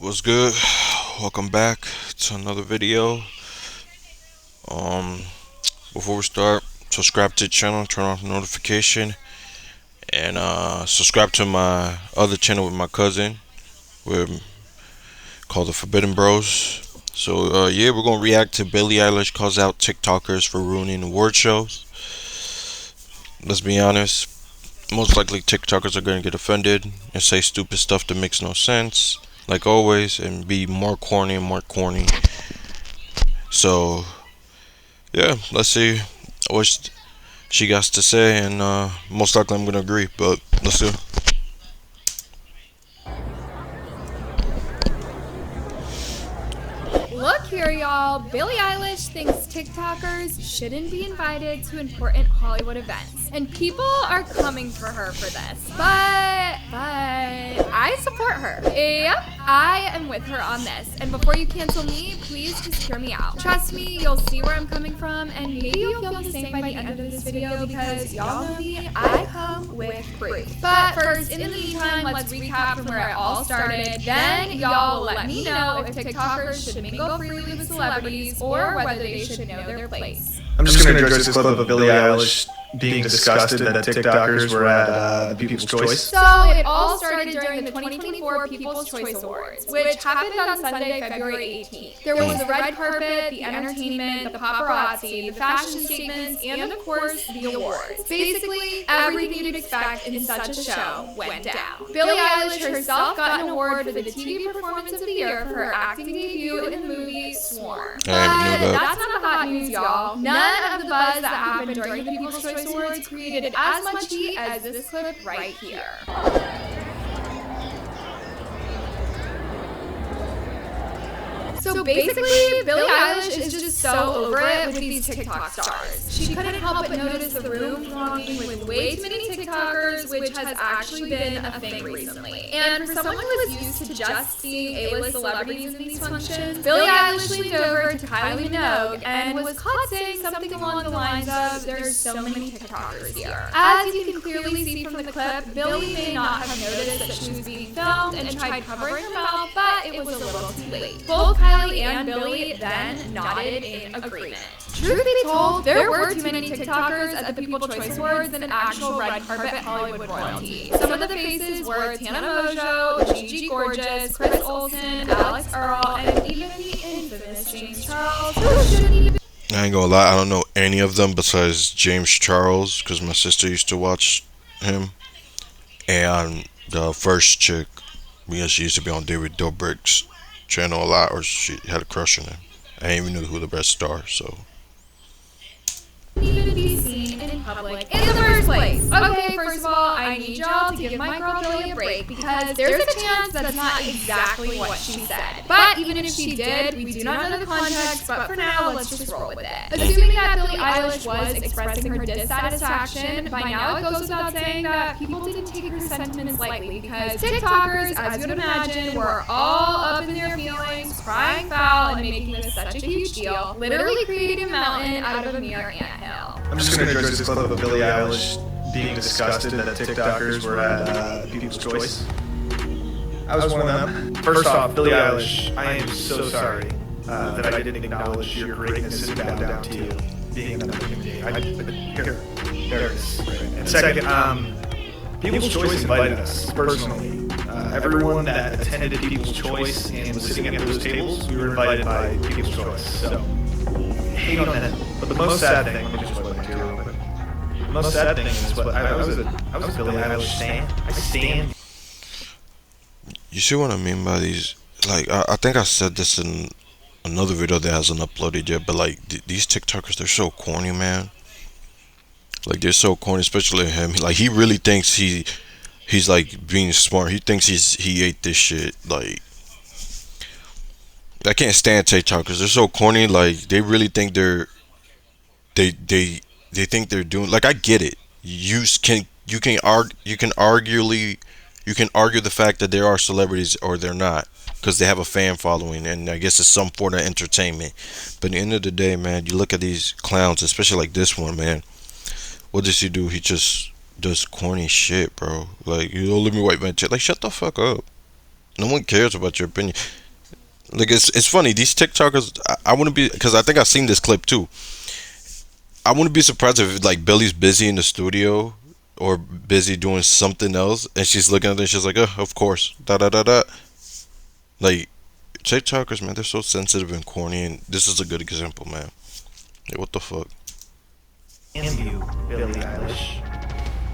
What's good? Welcome back to another video. Um, Before we start, subscribe to the channel, turn off notification, and subscribe to my other channel with my cousin, with called the Forbidden Bros. So yeah, we're gonna react to Billie Eilish calls out TikTokers for ruining award shows. Let's be honest. Most likely TikTokers are gonna get offended and say stupid stuff that makes no sense, like always, and be more corny and more corny. So yeah, let's see what she got to say, and most likely I'm gonna agree. But let's do. Look here, y'all. Billie Eilish thinks TikTokers shouldn't be invited to important Hollywood events. And people are coming for her for this. But I support her. Yep, I am with her on this. And before you cancel me, please just hear me out. Trust me, you'll see where I'm coming from, and maybe you'll feel the same by the end of this video because y'all know me, I come with proof. But first, in the meantime, let's recap from where it all started. Then y'all will let me know if TikTokers should mingle freely with celebrities or whether they should know their place. I'm just going to address this clip of Billie Eilish being disgusted that TikTokers were at the People's Choice. So it all started during the 2024 People's Choice Awards, which happened on Sunday, February 18th. There was the red carpet, the entertainment, the paparazzi, the fashion statements, and of course, the awards. Basically, everything you'd expect in such a show went down. Billie Eilish herself got an award for the TV Performance of the Year for her acting debut in the movie Swarm. But that's not the hot news, y'all. None of the buzz that happened during the People's Choice Awards created as much heat as this clip right here. So basically, Billie Eilish is just so over it with these TikTok stars. She couldn't help but notice the room thronging with way too many TikTokers, which has actually been a thing recently. And for someone who is used to just seeing A-list celebrities in these functions, Billie Eilish leaned over to Kylie Minogue and was caught saying something along the lines of, "There's so many TikTokers here." As you can clearly see from the clip, Billie may not have noticed that she was being filmed and tried covering her mouth, but it was a little too late. Both Kylie and Billie then nodded in agreement. Truth be told, there were too many TikTokers at the People's Choice Awards than actual red carpet Hollywood royalty. Some of the faces were Tana Mojo, Gigi Gorgeous, Chris Olsen, Alex Earl, and even the infamous James Charles, who shouldn't even... I ain't gonna lie, I don't know any of them besides James Charles, because my sister used to watch him, and the first chick, because she used to be on David Dobrik's channel a lot, or she had a crush on him. I ain't even knew who the best star, so. Even be seen in public in the first place. Okay, first of all, I need y'all to give my girl Billie a break because there's a chance that's not exactly what she said. But even if she did, we do not know the context, but for now, let's just roll with it. Assuming that Billie Eilish was expressing her dissatisfaction, by now it goes without saying that people didn't take her sentiments lightly because TikTokers, as you would imagine, were all up in their feelings, crying foul, and making this such a huge deal, literally creating a mountain out of a mere anthill. I'm just going to address this clip of Billie Eilish being disgusted that TikTokers were at People's Choice. I was one of them. First off, Billie Eilish, I am so sorry that I didn't acknowledge your greatness and bow down to you being another human being. Here, there it is. And second, People's Choice invited us personally. Everyone that attended People's Choice and was sitting at those tables, we were invited by People's Choice. So, hate on that. But the most sad thing, let me just wipe my tear real quick. The most sad thing is what I was a Billie Eilish stan. I stand. You see what I mean by these? Like, I think I said this in another video that hasn't uploaded yet, but like these TikTokers, they're so corny, man. Like, they're so corny, especially him. Like, he really thinks he's like being smart. He thinks he ate this shit. Like, I can't stand TikTokers. They're so corny. Like, they really think they think they're doing. Like, I get it. You can argue the fact that there are celebrities or they're not, because they have a fan following, and I guess it's some form of entertainment. But at the end of the day, man, you look at these clowns, especially like this one, man. What does he do? He just does corny shit, bro. Like, you don't let me wipe my shit. Like, shut the fuck up. No one cares about your opinion. Like it's funny. These TikTokers, I wouldn't be because I think I've seen this clip too. I wouldn't be surprised if like Billy's busy in the studio or busy doing something else, and she's looking at it and she's like, of course, da da da da. Like TikTokers, man, they're so sensitive and corny, and this is a good example, man. Like, what the fuck? And you, Billie Eilish.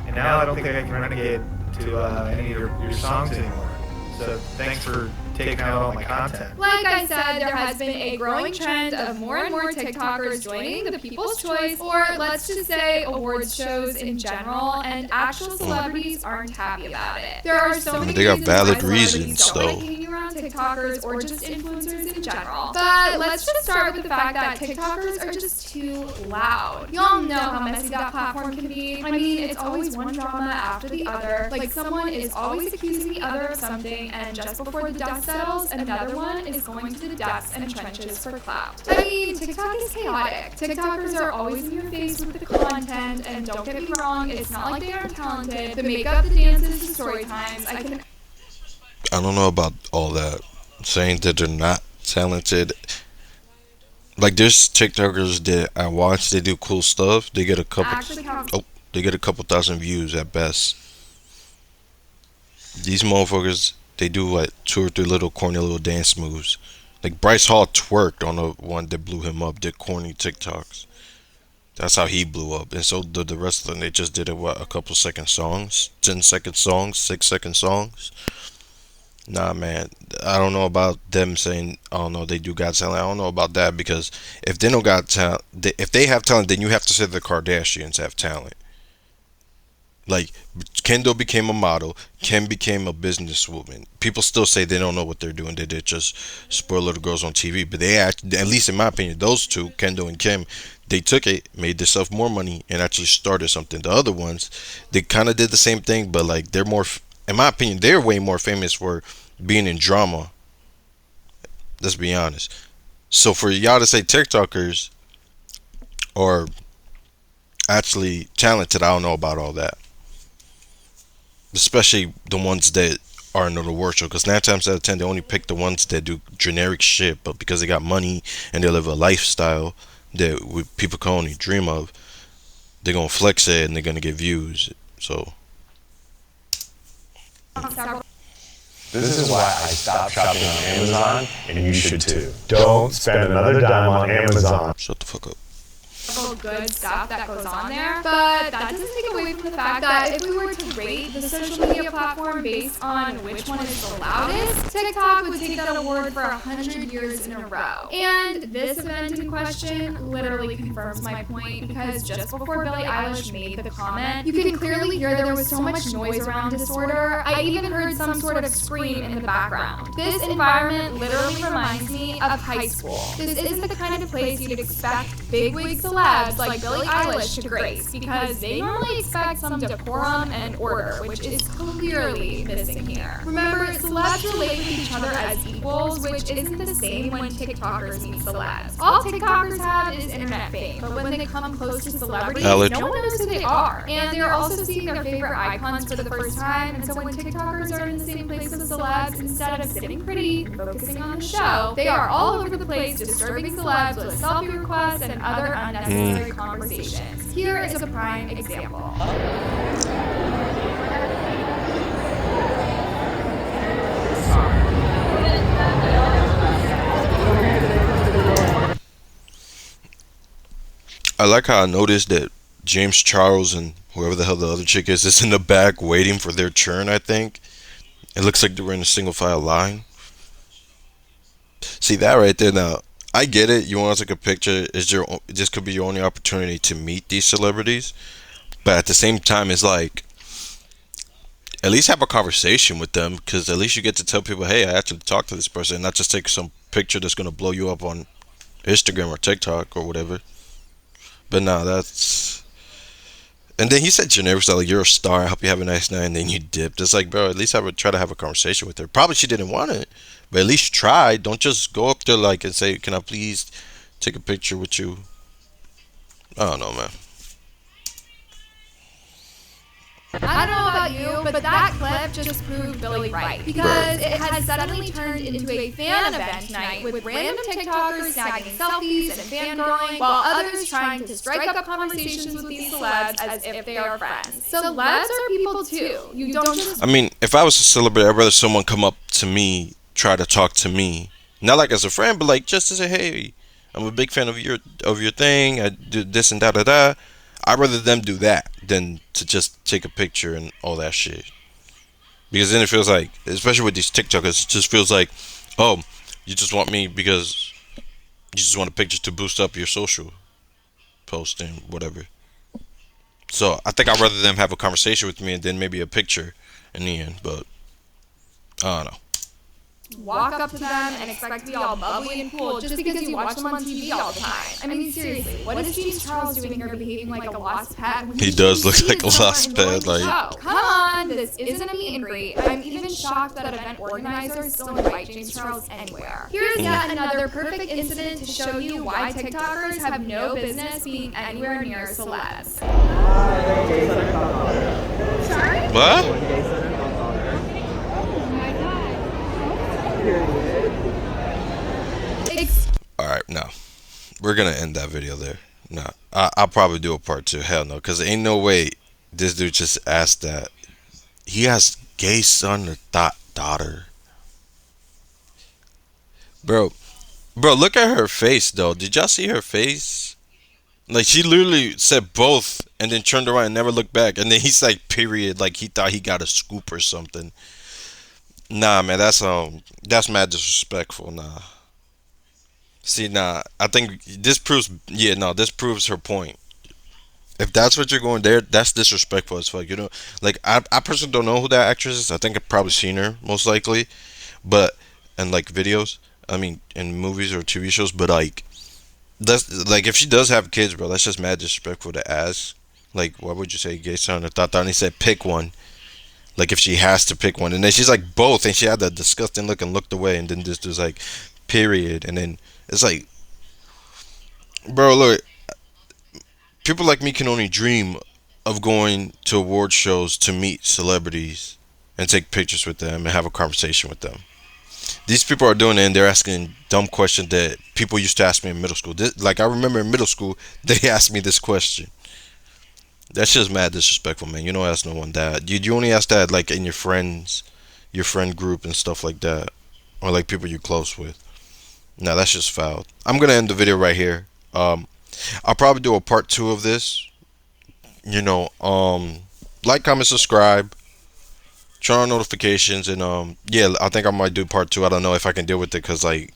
And now I don't think I can renegade to any of your songs anymore. So thanks for taking out all my content. Like I said, there has been a growing trend of more and more TikTokers joining the People's Choice, or let's just say awards shows in general, and actual celebrities aren't happy about it. There are so many They got valid reasons reasons, why though. celebrities don't like hanging around TikTokers or just influencers in general. But let's just start with the fact that TikTokers are just too loud. Y'all know how messy that platform can be. I mean, it's always one drama after the other. Like someone is always accusing the other of something, and just before the dust settles, another one is going to the depths and trenches for clout. I mean, TikTok is chaotic. TikTokers are always in your face with the content, and don't get me wrong, it's not like they aren't talented. The makeup, the dances, the story times, I don't know about all that. Saying that they're not talented. Like there's TikTokers that I watch. They do cool stuff. They get a couple. actually count. Oh, they get a couple thousand views at best. These motherfuckers, they do like two or three little corny little dance moves. Like Bryce Hall twerked on the one that blew him up. Did corny TikToks. That's how he blew up. And so the rest of them, they just did it what, a couple second songs, 10-second songs, 6-second songs. Nah, man, I don't know about them saying, "Oh no, they do got talent." I don't know about that because if they don't got talent, if they have talent, then you have to say the Kardashians have talent. Like Kendall became a model, Kim became a businesswoman. People still say they don't know what they're doing. They did just spoil little girls on TV, but they act, at least in my opinion, those two, Kendall and Kim, they took it, made themselves more money, and actually started something. The other ones, they kind of did the same thing, but like they're more, in my opinion, they're way more famous for being in drama. Let's be honest. So for y'all to say TikTokers are actually talented, I don't know about all that. Especially the ones that are in the award show, because 9 times out of 10 they only pick the ones that do generic shit, but because they got money and they live a lifestyle that people can only dream of, they're gonna flex it and they're gonna get views. So This is why I stopped shopping on Amazon, and you should too. Don't spend another dime on Amazon. shut the fuck up. Good stuff that goes on there, but that doesn't take away from the fact that if we were to rate the social media platform based on which one is the loudest, TikTok would take that award for 100 years in a row. And this event in question literally confirms my point, because just before Billie Eilish made the comment, you can clearly hear there was so much noise around Disorder. I even heard some sort of scream in the background. This environment literally reminds me of high school. This isn't the kind of place you'd expect bigwig celebs like Billie Eilish to grace, because they normally expect some decorum and order, which is clearly missing here. Remember, celebs relate with each other as equals, which isn't the same when TikTokers meet celebs. All TikTokers have is internet fame, but when they come close to celebrities, Valid. no one knows who they are. And they're also seeing their favorite icons for the first time, and so when TikTokers are in the same place as celebs, instead of sitting pretty and focusing on the show, they are all over the place disturbing celebs with selfie requests and other unnecessary conversations. Here is a prime example. I like how I noticed that James Charles and whoever the hell the other chick is in the back waiting for their turn. I think it looks like they were in a single file line. See that right there now. I get it. You want to take a picture. This could be your only opportunity to meet these celebrities, but at the same time, it's like at least have a conversation with them, because at least you get to tell people, hey, I actually talked to this person, and not just take some picture that's gonna blow you up on Instagram or TikTok or whatever. But nah, that's. And then he said generic stuff like, "You're a star. I hope you have a nice night," and then you dipped. It's like, bro, at least try to have a conversation with her. Probably she didn't want it, but at least try. Don't just go up there like and say, "Can I please take a picture with you?" I don't know, man. I don't know about you, but that clip just proved Billie right. Because it has suddenly turned into a fan event night with random TikTokers snagging selfies and fangirling, while others trying to strike up conversations with these celebs as if they are friends. Celebs are people too. You don't just... I mean, if I was a celebrity, I'd rather someone come up to me, try to talk to me, not like as a friend, but like just to say, hey, I'm a big fan of your thing. I do this and da da da. I'd rather them do that than to just take a picture and all that shit. Because then it feels like, especially with these TikTokers, it just feels like, oh, you just want me because you just want a picture to boost up your social post and whatever. So I think I'd rather them have a conversation with me and then maybe a picture in the end. But I don't know. walk up to them and expect to be all bubbly and cool just because you watch them on TV all the time. I mean, seriously, what is James Charles doing here behaving like a lost pet? He does look like a lost pet. Like, come on, this isn't a meet and greet. I'm even shocked that event organizers still invite James Charles anywhere. Here's yet another perfect incident to show you why TikTokers have no business being anywhere near celebs. Sorry? what? Alright, no. We're gonna end that video there. No. I'll probably do a part 2. Hell no. Because ain't no way this dude just asked that. He has gay son or daughter. Bro, look at her face, though. Did y'all see her face? Like, she literally said both and then turned around and never looked back. And then he's like, period. Like, he thought he got a scoop or something. Nah, man, that's mad disrespectful. Nah. See, nah, I think this proves, this proves her point. If that's what you're going there, that's disrespectful as fuck. You know, like I personally don't know who that actress is. I think I've probably seen her most likely, but in like videos, I mean, in movies or TV shows. But like, that's like if she does have kids, bro, that's just mad disrespectful to ask. Like, why would you say gay son or tata? And he said pick one. Like if she has to pick one, and then she's like both, and she had that disgusting look and looked away, and then this was like, period, and then it's like, bro, look, people like me can only dream of going to award shows to meet celebrities and take pictures with them and have a conversation with them. These people are doing it and they're asking dumb questions that people used to ask me in middle school. Like I remember in middle school, they asked me this question. That's just mad disrespectful, man. You don't ask no one that. You only ask that like in your friend group and stuff like that, or like people you're close with. No, that's just foul. I'm gonna end the video right here. I'll probably do a part 2 of this. You know, like, comment, subscribe, turn on notifications, and yeah, I think I might do part 2. I don't know if I can deal with it, cause like,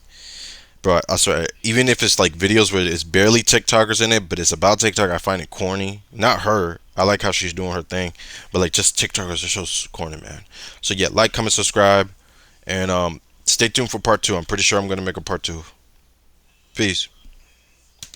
bro, I swear, even if it's like videos where it's barely TikTokers in it, but it's about TikTok, I find it corny. Not her. I like how she's doing her thing, but like just TikTokers are so corny, man. So yeah, like, comment, subscribe, and stay tuned for part 2. I'm pretty sure I'm gonna make a part 2. Peace.